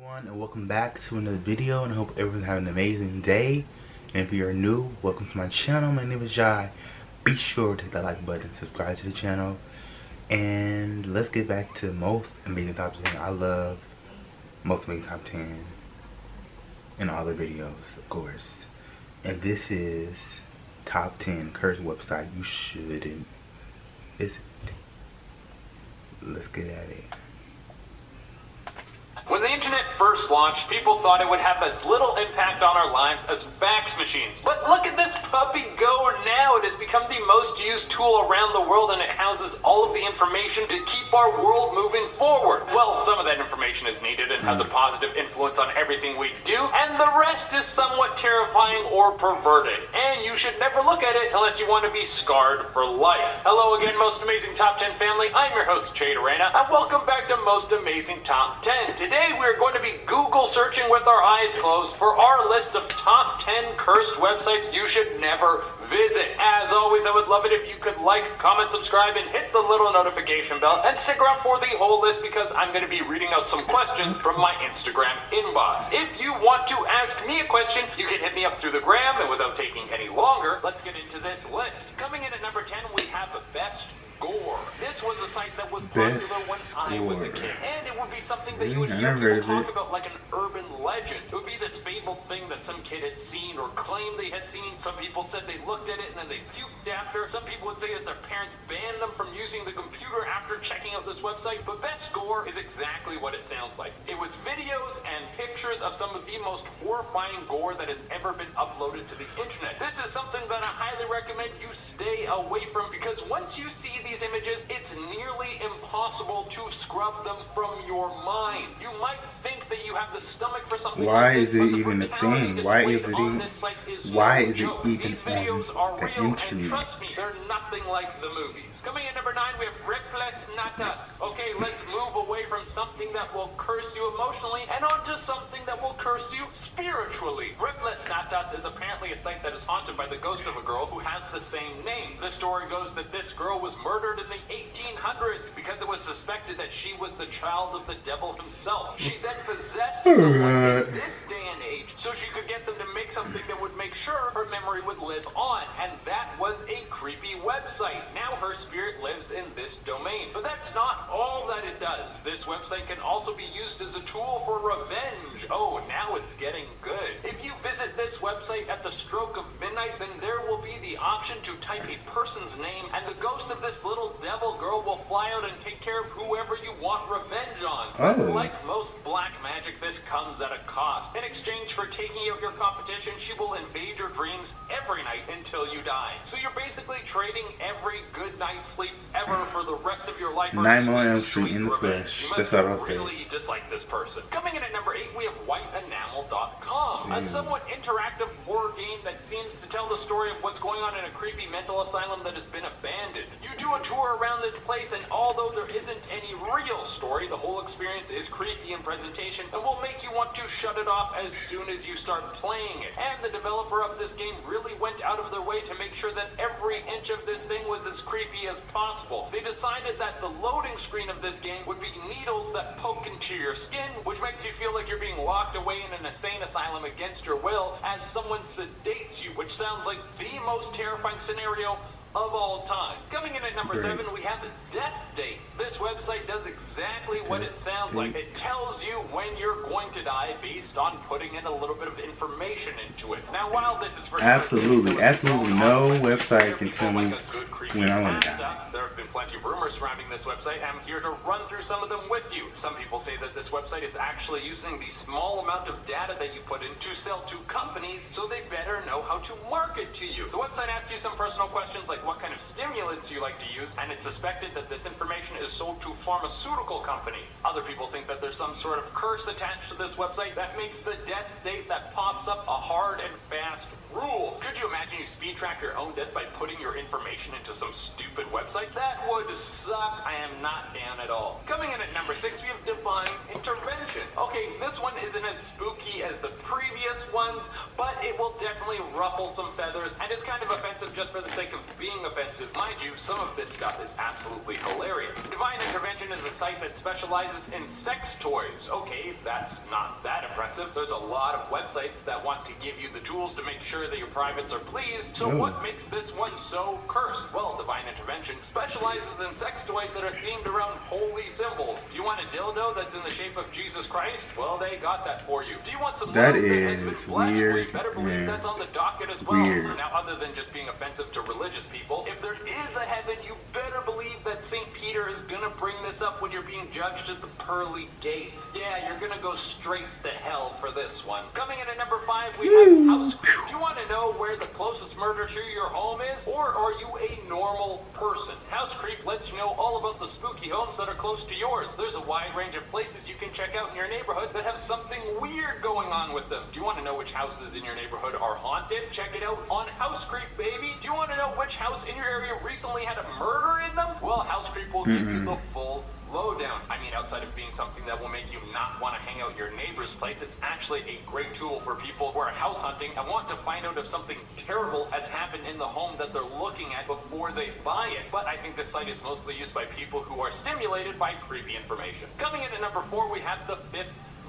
everyone, and welcome back to another video, and I hope everyone's having an amazing day. And if you're new, welcome to my channel. My name is Jai. Be sure to hit that like button, subscribe to the channel, and let's get back to Most Amazing Top 10. I love Most Amazing Top 10 and all the videos, of course. And this is Top 10 cursed website you shouldn't visit. Let's get at it. When the internet first launched, people thought it would have as little impact on our lives as fax machines. But look at this puppy go now. It has become the most used tool around the world, and it houses all of the information to keep our world moving forward. Well, some of that information is needed and has a positive influence on everything we do, and the rest is somewhat terrifying or perverted. And you should never look at it unless you want to be scarred for life. Hello again, Most Amazing Top 10 family. I'm your host, Jay Arena, and welcome back to Most Amazing Top 10. Today we're going to be Google searching with our eyes closed for our list of top 10 cursed websites you should never visit. As always, I would love it if you could like, comment, subscribe, and hit the little notification bell, and stick around for the whole list because I'm going to be reading out some questions from my Instagram inbox. If you want to ask me a question, you can hit me up through the gram, and without taking any longer, let's get into this list. Coming in at number 10, we have the Best GORE. This was a site that was popular when I was a kid, and it would be something that you would hear people talk about like an urban legend. It would be this fabled thing that some kid had seen or claimed they had seen. Some people said they looked at it and then they puked after. Some people would say that their parents banned them from using the computer after checking out this website. But Best GORE is exactly what it sounds like. It was videos and pictures of some of the most horrifying gore that has ever been uploaded to the internet. This is something that I highly recommend you stay away from, because once you see these images, it's nearly impossible to scrub them from your mind. You might think that you have the stomach for something. Why is it even a thing? Why is it even? Why is it even These videos are on the real, and internet? trust me, they're nothing like the movies. Coming in number 9, we have REPLEH SNATAS. Okay, let's move away from something that will curse you emotionally and onto something that will curse you spiritually. REPLEH SNATAS is apparently a site that is haunted by the ghost of a girl who has the same name. The story goes that this girl was murdered in the 1800s because it was suspected that she was the child of the devil himself. She then possessed someone in this day and age so she could get them to make something that would make sure her memory would live on, and that was a creepy website. Now her spirit lives in this domain. But that's not all that it does. This website can also be used as a tool for revenge. Oh, now it's getting good. If you visit this website at the stroke of midnight, then there will be the option to type a person's name, and the ghost of this little devil girl will fly out and take care of whoever you want revenge on. Oh. Like most black magic, this comes at a cost. In exchange for taking out your competition, she will invade your dreams every night until you die. So you're basically trading every good night's sleep ever for the rest of your life. Nightmare on Elm Street in the flesh. That's what I'll say. Really dislike this person. Coming in at number 8, we have WhiteEnamel.com, a somewhat interactive horror game that seems to tell the story of what's going on in a creepy mental asylum that has been abandoned. You do a tour around this place, and although there isn't any real story, the whole experience is creepy in presentation and will make you want to shut it off as soon as you start playing it. And the developer of this game really went out of their way to make sure that every inch of this thing was as creepy as possible. They decided that the loading screen of this game would be needles that poke into your skin, which makes you feel like you're being locked away in an insane asylum against your will as someone sedates you, which sounds like the most terrifying scenario of all time. Coming in at number 7, we have the Death Date. This website does exactly what it sounds like. It tells you when you're going to die based on putting in a little bit of information into it. Now, while this is for Absolutely no website can tell me when I want to die. There have been plenty of rumors surrounding this website. I'm here to run through some of them with you. Some people say that this website is actually using the small amount of data that you put in to sell to companies, so they better know how to market to you. The website asks you some personal questions like what kind of stimulants you like to use, and it's suspected that this information is sold to pharmaceutical companies. Other people think that there's some sort of curse attached to this website that makes the death date that pops up a hard and fast rule. Could you imagine you speed track your own death by putting your information into some stupid website? That would suck, I am not down at all. Coming in at number 6, we have divine intervention. Okay, this one isn't as spooky as the previous ones, but it will definitely ruffle some feathers and is kind of offensive just for the sake of being offensive. Mind you, some of this stuff is absolutely hilarious. Divine Intervention is a site that specializes in sex toys. Okay, that's not that impressive. There's a lot of websites that want to give you the tools to make sure that your privates are pleased. So what makes this one so cursed? Well, Divine Intervention specializes in sex toys that are themed around holy symbols. Do you want a dildo that's in the shape of Jesus Christ? Well, they got that for you. Do you want some that love is that has been blessed? weird. Well, you better believe that's on the docket as well. Weird. Now, other than just being offensive to religious people, if there is a heaven, you better believe that St. Peter is gonna bring this up when you're being judged at the pearly gates. Yeah, you're gonna go straight to hell for this one. Coming in at number 5, we have house creep. Do you want to know where the closest murder to your home is? Or are you a normal person? House creep lets you know all about the spooky homes that are close to yours. There's a wide range of places you can check out in your neighborhood that have something weird going on with them. Do you want to know which houses in your neighborhood are haunted? Check it out on House Creep, baby. Do you want to know which house in your area recently had a murder in them? Well, House Creep will give you the full lowdown. I mean, outside of being something that will make you not want to hang out your neighbor's place, it's actually a great tool for people who are house hunting and want to find out if something terrible has happened in the home that they're looking at before they buy it. But I think this site is mostly used by people who are stimulated by creepy information. Coming in at number 4, we have the 5th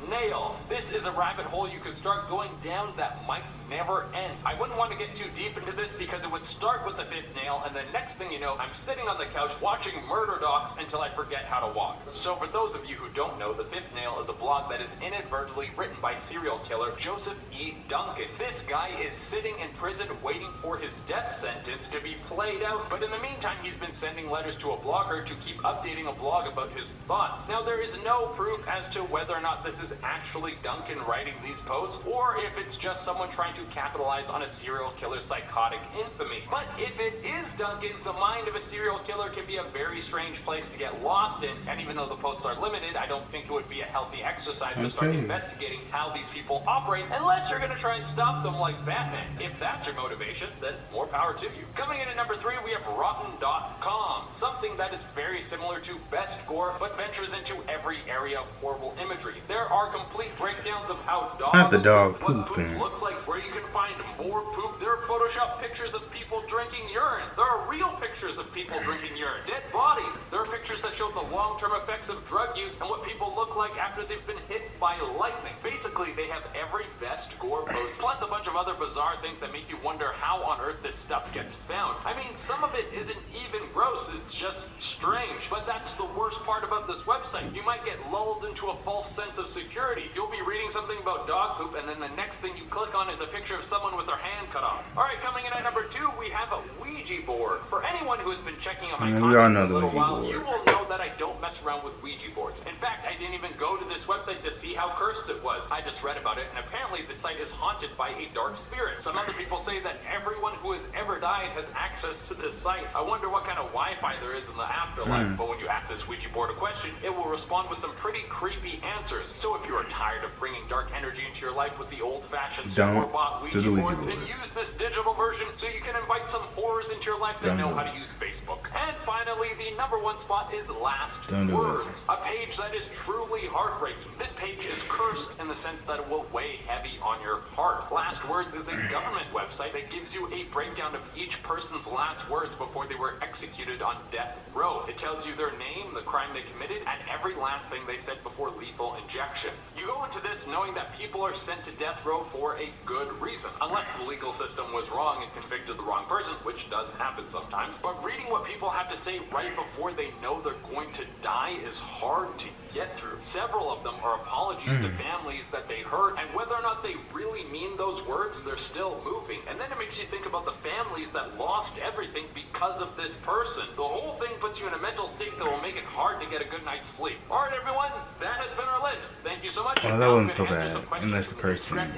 nail. This is a rabbit hole you could start going down that might never end. I wouldn't want to get too deep into this because it would start with the 5th nail, and the next thing you know, I'm sitting on the couch watching murder docs until I forget how to walk. So for those of you who don't know, the 5th nail is a blog that is inadvertently written by serial killer Joseph E. Duncan. This guy is sitting in prison waiting for his death sentence to be played out, but in the meantime, he's been sending letters to a blogger to keep updating a blog about his thoughts. Now, there is no proof as to whether or not this is actually Duncan writing these posts, or if it's just someone trying to capitalize on a serial killer's psychotic infamy. But if it is Duncan, the mind of a serial killer can be a very strange place to get lost in, and even though the posts are limited, I don't think it would be a healthy exercise to start investigating how these people operate, unless you're going to try and stop them like Batman. If that's your motivation, then more power to you. Coming in at number 3, we have Rotten.com, something that is very similar to Best Gore, but ventures into every area of horrible imagery. There are complete breakdowns of how dogs what poop looks like, where you can find more poop. There are Photoshop pictures of people drinking urine. There are real pictures of people drinking urine. Dead bodies. There are pictures that show the long-term effects of drug use and what people look like after they've been hit by lightning. Basically, they have every Best Gore post, plus a bunch of other bizarre things that make you wonder how on earth this stuff gets found. I mean, some of it isn't even gross, it's just strange. But that's the worst part about this website. You might get lulled into a false sense of security. You'll be reading something about dog poop, and then the next thing you click on is a picture of someone with their hand cut off. Alright, coming in at number 2, we have a Ouija board. For anyone who has been checking out my content for a little while, you will know that I don't mess around with Ouija boards. In fact, I didn't even go to this website to see how cursed it was. I just read about it, and apparently the site is haunted by a dark spirit. Some other people say that everyone who has ever died has access to this site. I wonder what kind of Wi-Fi there is in the afterlife, but when you ask this Ouija board a question, it will respond with some pretty creepy answers. So if you are tired of bringing dark energy into your life with the old-fashioned store-bought Ouija board, then use this digital version so you can invite some horrors into your life that know how to use Facebook. And finally, the number 1 spot is Last Words, a page that is truly heartbreaking. This page is cursed in the sense that it will weigh heavy on your heart. Last Words is a government website that gives you a breakdown of each person's last words before they were executed on death row. It tells you their name, the crime they committed, and every last thing they said before lethal injection. You go into this knowing that people are sent to death row for a good reason, unless the legal system was wrong and convicted the wrong person, which does happen sometimes. But reading what people have to say right before they know they're going to die is hard to get through. Several of them are apologies to families that they hurt, and whether or not they really mean those words, they're still moving. And then it makes you think about the families that lost everything because of this person. The whole thing puts you in a mental state that will make it hard to get a good night's sleep. Alright everyone, that has been our list. Thank you so much. Well, that wasn't so bad, unless the person was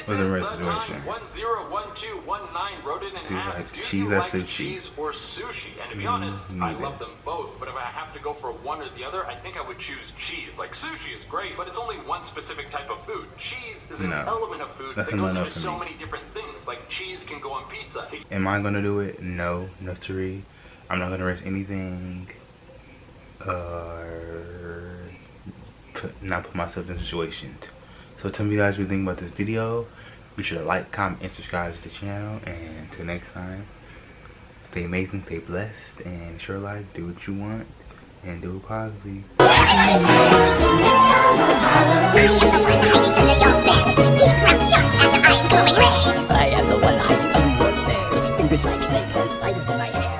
in the right situation. 101219 wrote in and asked, do you like cheese or sushi? And to be honest, I love them both, but if I have to go for one or the other, I think I would choose cheese. Like, sushi is great, but it's only one specific type of food. Cheese is an element of food that goes into so many different things. Like, cheese can go on pizza. Am I gonna do it? No, no siree. I'm not gonna risk anything or not put myself in situations. So tell me guys what you think about this video. Be sure to like, comment, and subscribe to the channel. And until next time, stay amazing, stay blessed, and share life, do what you want, and do it positively. I am the one hiding under your stairs, fingers like snakes and spiders in my hair.